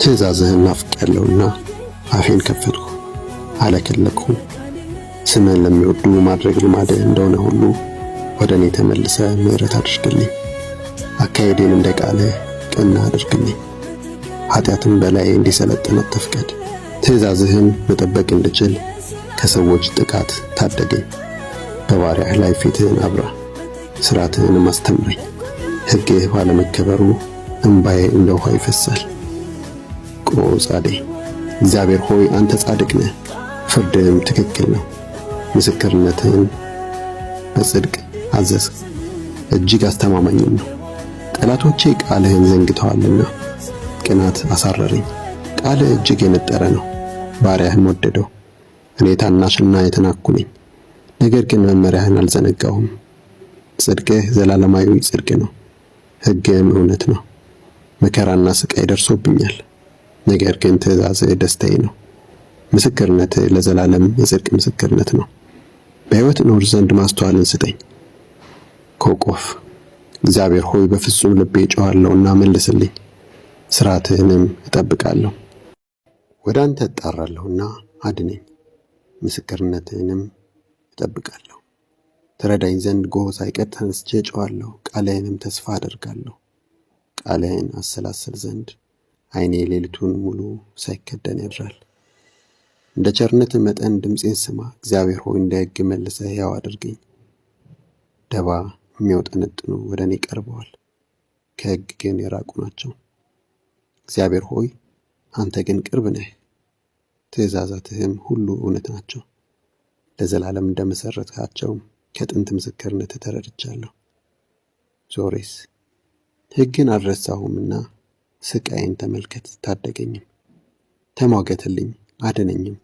ትእዛዝህን ናፍቄያለሁና አፌን ከፈትኩ አለከለኩ። ስምህን ለሚወዱ ማድረግ ልማድህ እንደሆነ ሁሉ ወደ እኔ ተመልሰ ምሕረት አድርግልኝ። አካሄዴን እንደ ቃልህ ቀና አድርግልኝ። ኃጢአትን በላይ እንዲሰለጥን አትፍቀድ። ትእዛዝህን መጠበቅ እንድችል ከሰዎች ጥቃት ታደገኝ። በባሪያህ ላይ ፊትህን አብራ፣ ሥርዓትህንም አስተምረኝ። ሕግህ ባለመከበሩ እንባዬ እንደ ውኃ ይፈሳል። ቆጻዴ እግዚአብሔር ሆይ አንተ ጻድቅ ነህ፣ ፍርድህም ትክክል ነው። ምስክርነትህን በጽድቅ አዘዝህ፣ እጅግ አስተማማኝም ነው። ጠላቶቼ ቃልህን ዘንግተዋልና ቅናት አሳረረኝ። ቃልህ እጅግ የነጠረ ነው፣ ባሪያህም ወደደው። እኔ ታናሽና የተናኩ ነኝ፣ ነገር ግን መመሪያህን አልዘነጋሁም። ጽድቅህ ዘላለማዊ ጽድቅ ነው፣ ሕግህም እውነት ነው። መከራና ስቃይ ደርሶብኛል፣ ነገር ግን ትእዛዝህ ደስታዬ ነው። ምስክርነትህ ለዘላለም የጽድቅ ምስክርነት ነው። በሕይወት እኖር ዘንድ ማስተዋልን ስጠኝ። ኮቆፍ እግዚአብሔር ሆይ በፍጹም ልቤ ጮኻለሁና መልስልኝ፣ ሥርዓትህንም እጠብቃለሁ። ወደ አንተ እጣራለሁና አድነኝ፣ ምስክርነትህንም እጠብቃለሁ። ትረዳኝ ዘንድ ጎህ ሳይቀር ተነስቼ ጮኻለሁ፣ ቃልህንም ተስፋ አደርጋለሁ። ቃልህን አሰላስል ዘንድ ዓይኔ ሌሊቱን ሙሉ ሳይከደን ያድራል። እንደ ቸርነትህ መጠን ድምፄን ስማ፣ እግዚአብሔር ሆይ እንደ ሕግ መልሰህ ሕያው አድርገኝ። ደባ የሚያውጠነጥኑ ወደ እኔ ቀርበዋል፣ ከሕግ ግን የራቁ ናቸው። እግዚአብሔር ሆይ አንተ ግን ቅርብ ነህ፣ ትእዛዛትህም ሁሉ እውነት ናቸው። ለዘላለም እንደመሠረትሃቸው ከጥንት ምስክርነትህ ተረድቻለሁ። ዞሬስ ሕግን አልረሳሁምና ስቃይን ተመልከት ታደገኝም። ተሟገትልኝ አድነኝም፣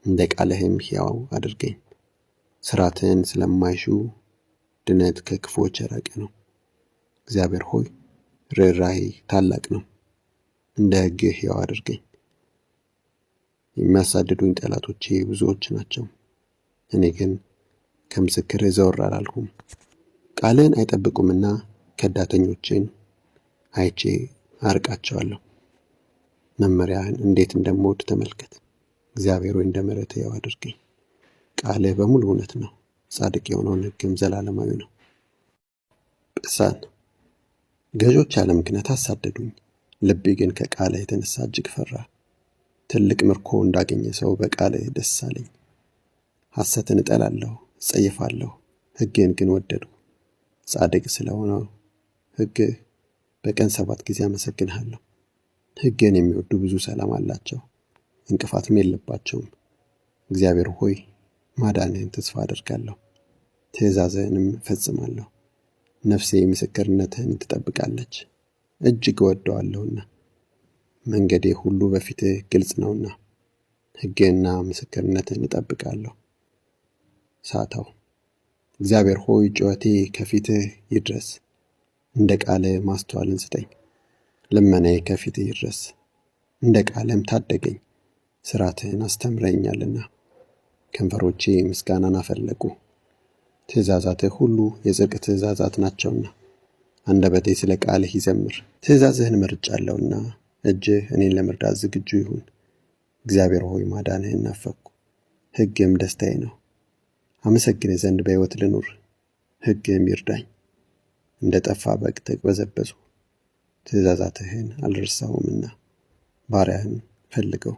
እንደ ቃልህም ሕያው አድርገኝ። ሥርዓትህን ስለማይሹ ድነት ከክፉዎች የራቀ ነው። እግዚአብሔር ሆይ ርኅራኄ ታላቅ ነው፣ እንደ ሕግህ ሕያው አድርገኝ። የሚያሳድዱኝ ጠላቶቼ ብዙዎች ናቸው፣ እኔ ግን ከምስክርህ ዘወር አላልሁም። ቃልህን አይጠብቁምና ከዳተኞችን አይቼ አርቃቸዋለሁ። መመሪያህን እንዴት እንደምወድ ተመልከት። እግዚአብሔር ሆይ እንደ ምሕረትህ ሕያው አድርገኝ። ቃልህ በሙሉ እውነት ነው፣ ጻድቅ የሆነውን ሕግም ዘላለማዊ ነው። ጵሳን ገዦች ያለ ምክንያት አሳደዱኝ፣ ልቤ ግን ከቃልህ የተነሳ እጅግ ፈራ። ትልቅ ምርኮ እንዳገኘ ሰው በቃልህ ደስ አለኝ። ሐሰትን እጠላለሁ እጸየፋለሁ፣ ሕግህን ግን ወደድሁ። ጻድቅ ስለሆነው ሕግህ በቀን 7 ጊዜ አመሰግንሃለሁ። ሕግህን የሚወዱ ብዙ ሰላም አላቸው፣ እንቅፋትም የለባቸውም። እግዚአብሔር ሆይ ማዳንህን ተስፋ አደርጋለሁ፣ ትእዛዝህንም እፈጽማለሁ። ነፍሴ ምስክርነትህን ትጠብቃለች፣ እጅግ እወደዋለሁና። መንገዴ ሁሉ በፊትህ ግልጽ ነውና፣ ሕግህንና ምስክርነትህን እጠብቃለሁ። ሳታው እግዚአብሔር ሆይ ጩኸቴ ከፊትህ ይድረስ፣ እንደ ቃልህ ማስተዋልን ስጠኝ። ልመናዬ ከፊትህ ይድረስ፣ እንደ ቃልህም ታደገኝ። ሥርዓትህን አስተምረኛልና ከንፈሮቼ ምስጋናን አፈለቁ። ትእዛዛትህ ሁሉ የጽድቅ ትእዛዛት ናቸውና አንደበቴ ስለ ቃልህ ይዘምር። ትእዛዝህን መርጫለሁና እጅህ እኔን ለመርዳት ዝግጁ ይሁን። እግዚአብሔር ሆይ ማዳንህን ናፈቅሁ፣ ሕግህም ደስታዬ ነው። አመሰግንህ ዘንድ በሕይወት ልኑር፣ ሕግህም ይርዳኝ። እንደ ጠፋ በግ ተቅበዘበዝሁ፣ ትእዛዛትህን አልረሳሁምና ባሪያህን ፈልገው።